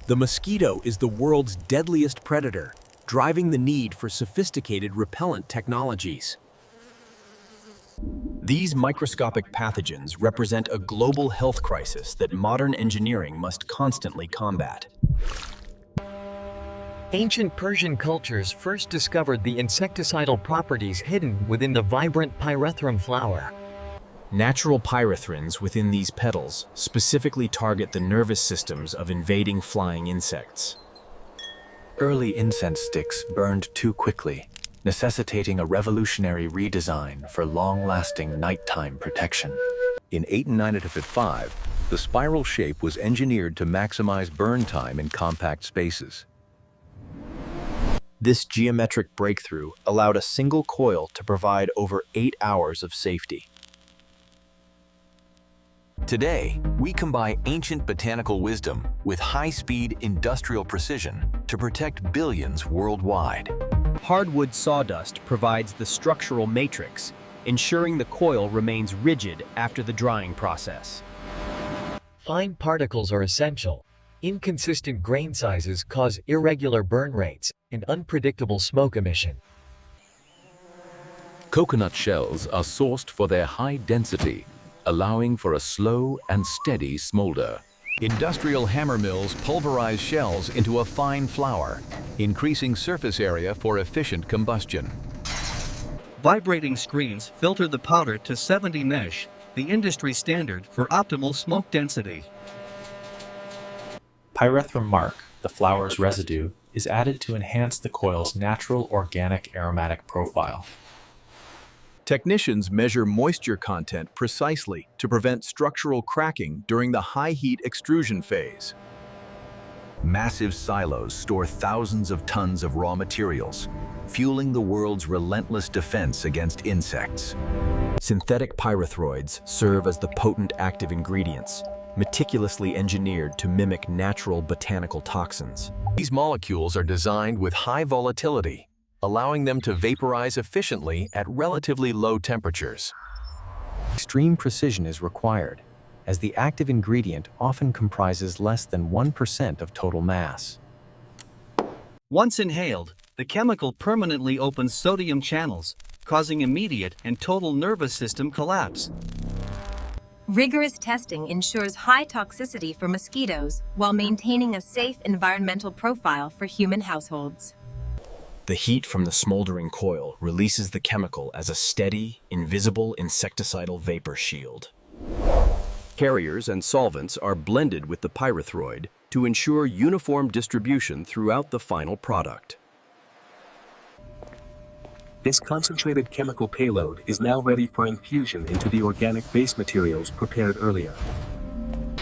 The mosquito is the world's deadliest predator, driving the need for sophisticated repellent technologies. These microscopic pathogens represent a global health crisis that modern engineering must constantly combat. Ancient Persian cultures first discovered the insecticidal properties hidden within the vibrant Pyrethrum flower. Natural pyrethrins within these petals specifically target the nervous systems of invading flying insects. Early incense sticks burned too quickly, necessitating a revolutionary redesign for long-lasting nighttime protection. In 1895, the spiral shape was engineered to maximize burn time in compact spaces. This geometric breakthrough allowed a single coil to provide over 8 hours of safety. Today, we combine ancient botanical wisdom with high-speed industrial precision to protect billions worldwide. Hardwood sawdust provides the structural matrix, ensuring the coil remains rigid after the drying process. Fine particles are essential. Inconsistent grain sizes cause irregular burn rates and unpredictable smoke emission. Coconut shells are sourced for their high density, allowing for a slow and steady smolder. Industrial hammer mills pulverize shells into a fine flour, increasing surface area for efficient combustion. Vibrating screens filter the powder to 70 mesh, the industry standard for optimal smoke density. Pyrethrum bark, the flour's residue, is added to enhance the coil's natural organic aromatic profile. Technicians measure moisture content precisely to prevent structural cracking during the high-heat extrusion phase. Massive silos store thousands of tons of raw materials, fueling the world's relentless defense against insects. Synthetic pyrethroids serve as the potent active ingredients, meticulously engineered to mimic natural botanical toxins. These molecules are designed with high volatility, allowing them to vaporize efficiently at relatively low temperatures. Extreme precision is required, as the active ingredient often comprises less than 1% of total mass. Once inhaled, the chemical permanently opens sodium channels, causing immediate and total nervous system collapse. Rigorous testing ensures high toxicity for mosquitoes while maintaining a safe environmental profile for human households. The heat from the smoldering coil releases the chemical as a steady, invisible insecticidal vapor shield. Carriers and solvents are blended with the pyrethroid to ensure uniform distribution throughout the final product. This concentrated chemical payload is now ready for infusion into the organic base materials prepared earlier.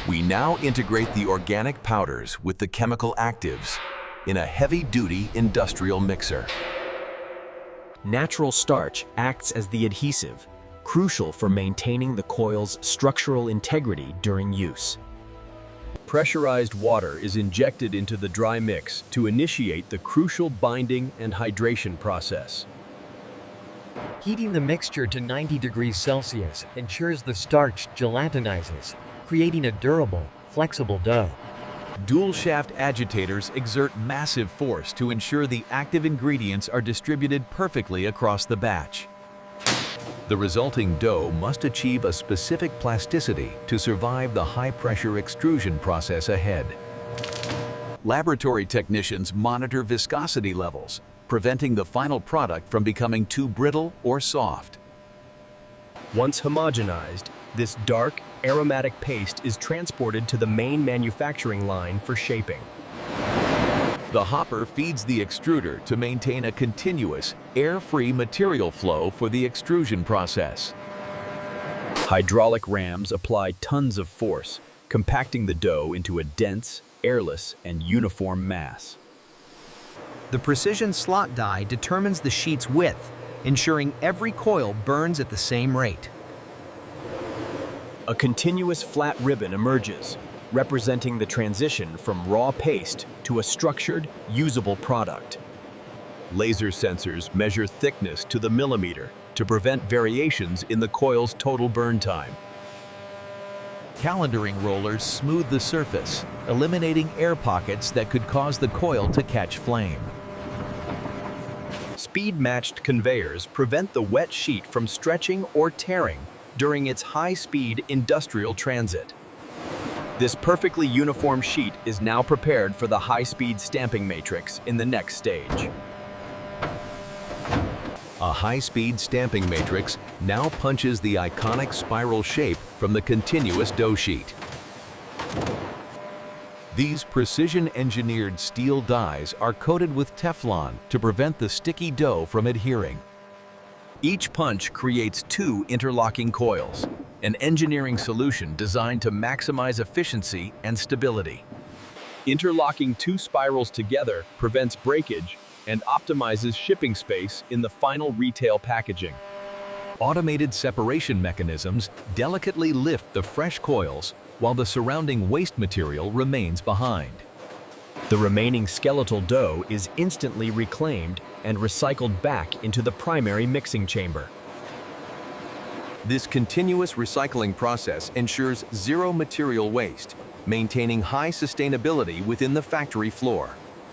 We now integrate the organic powders with the chemical actives in a heavy-duty industrial mixer. Natural starch acts as the adhesive, crucial for maintaining the coil's structural integrity during use. Pressurized water is injected into the dry mix to initiate the crucial binding and hydration process. Heating the mixture to 90 degrees Celsius ensures the starch gelatinizes, creating a durable, flexible dough. Dual-shaft agitators exert massive force to ensure the active ingredients are distributed perfectly across the batch. The resulting dough must achieve a specific plasticity to survive the high-pressure extrusion process ahead. Laboratory technicians monitor viscosity levels, preventing the final product from becoming too brittle or soft. Once homogenized, this dark, aromatic paste is transported to the main manufacturing line for shaping. The hopper feeds the extruder to maintain a continuous, air-free material flow for the extrusion process. Hydraulic rams apply tons of force, compacting the dough into a dense, airless, and uniform mass. The precision slot die determines the sheet's width, ensuring every coil burns at the same rate. A continuous flat ribbon emerges, representing the transition from raw paste to a structured, usable product. Laser sensors measure thickness to the millimeter to prevent variations in the coil's total burn time. Calendaring rollers smooth the surface, eliminating air pockets that could cause the coil to catch flame. Speed-matched conveyors prevent the wet sheet from stretching or tearing during its high-speed industrial transit. This perfectly uniform sheet is now prepared for the high-speed stamping matrix in the next stage. A high-speed stamping matrix now punches the iconic spiral shape from the continuous dough sheet. These precision-engineered steel dies are coated with Teflon to prevent the sticky dough from adhering. Each punch creates two interlocking coils, an engineering solution designed to maximize efficiency and stability. Interlocking two spirals together prevents breakage and optimizes shipping space in the final retail packaging. Automated separation mechanisms delicately lift the fresh coils while the surrounding waste material remains behind. The remaining skeletal dough is instantly reclaimed and recycled back into the primary mixing chamber. This continuous recycling process ensures zero material waste, maintaining high sustainability within the factory floor.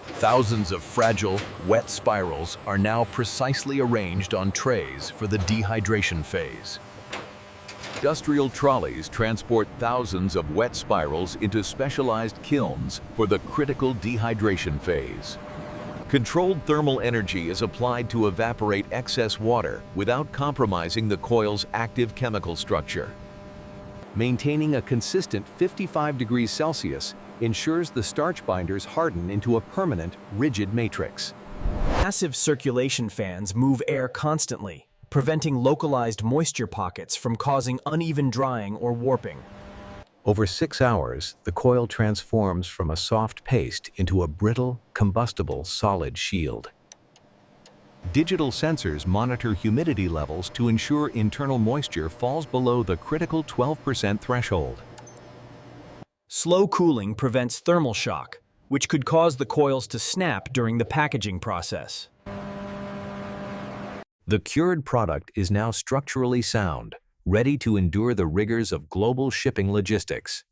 Thousands of fragile, wet spirals are now precisely arranged on trays for the dehydration phase. Industrial trolleys transport thousands of wet spirals into specialized kilns for the critical dehydration phase. Controlled thermal energy is applied to evaporate excess water without compromising the coil's active chemical structure. Maintaining a consistent 55 degrees Celsius ensures the starch binders harden into a permanent, rigid matrix. Massive circulation fans move air constantly, preventing localized moisture pockets from causing uneven drying or warping. Over 6 hours, the coil transforms from a soft paste into a brittle, combustible solid shield. Digital sensors monitor humidity levels to ensure internal moisture falls below the critical 12% threshold. Slow cooling prevents thermal shock, which could cause the coils to snap during the packaging process. The cured product is now structurally sound, ready to endure the rigors of global shipping logistics.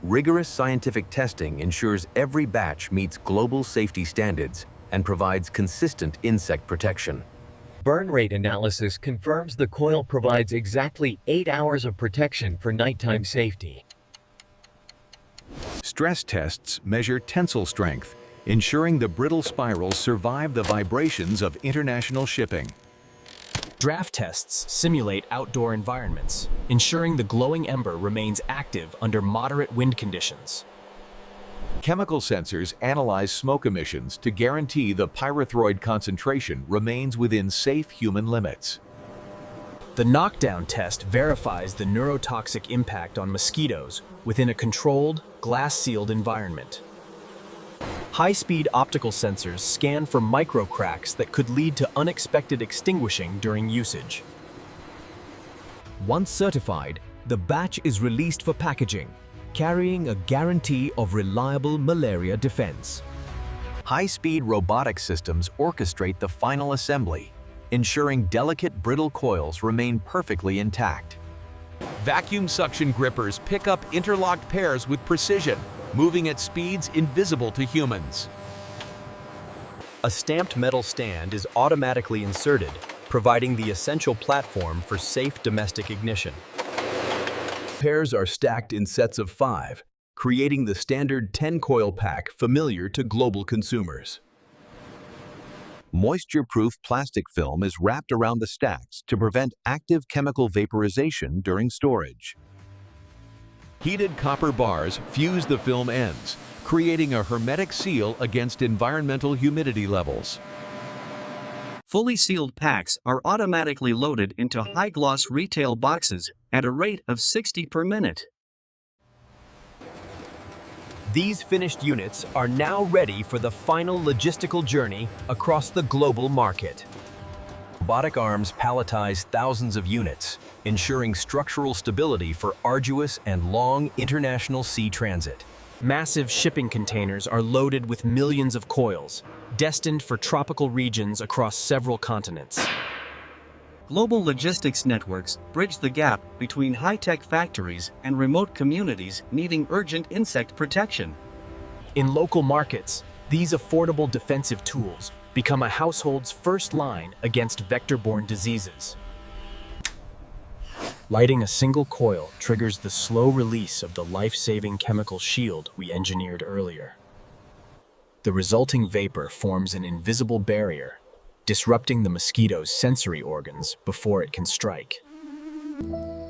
Rigorous scientific testing ensures every batch meets global safety standards and provides consistent insect protection. Burn rate analysis confirms the coil provides exactly 8 hours of protection for nighttime safety. Stress tests measure tensile strength, ensuring the brittle spirals survive the vibrations of international shipping. Draft tests simulate outdoor environments, ensuring the glowing ember remains active under moderate wind conditions. Chemical sensors analyze smoke emissions to guarantee the pyrethroid concentration remains within safe human limits. The knockdown test verifies the neurotoxic impact on mosquitoes within a controlled, glass-sealed environment. High-speed optical sensors scan for micro cracks that could lead to unexpected extinguishing during usage. Once certified, the batch is released for packaging, carrying a guarantee of reliable malaria defense. High-speed robotic systems orchestrate the final assembly, ensuring delicate brittle coils remain perfectly intact. Vacuum suction grippers pick up interlocked pairs with precision, moving at speeds invisible to humans. A stamped metal stand is automatically inserted, providing the essential platform for safe domestic ignition. Pairs are stacked in sets of 5, creating the standard 10-coil pack familiar to global consumers. Moisture-proof plastic film is wrapped around the stacks to prevent active chemical vaporization during storage. Heated copper bars fuse the film ends, creating a hermetic seal against environmental humidity levels. Fully sealed packs are automatically loaded into high-gloss retail boxes at a rate of 60 per minute. These finished units are now ready for the final logistical journey across the global market. Robotic arms palletize thousands of units, ensuring structural stability for arduous and long international sea transit. Massive shipping containers are loaded with millions of coils, destined for tropical regions across several continents. Global logistics networks bridge the gap between high-tech factories and remote communities needing urgent insect protection. In local markets, these affordable defensive tools become a household's first line against vector-borne diseases. Lighting a single coil triggers the slow release of the life-saving chemical shield we engineered earlier. The resulting vapor forms an invisible barrier, disrupting the mosquito's sensory organs before it can strike.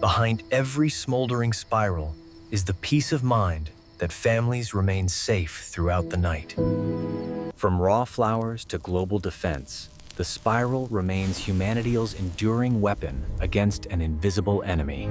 Behind every smoldering spiral is the peace of mind that families remain safe throughout the night. From raw flowers to global defense, the spiral remains humanity's enduring weapon against an invisible enemy.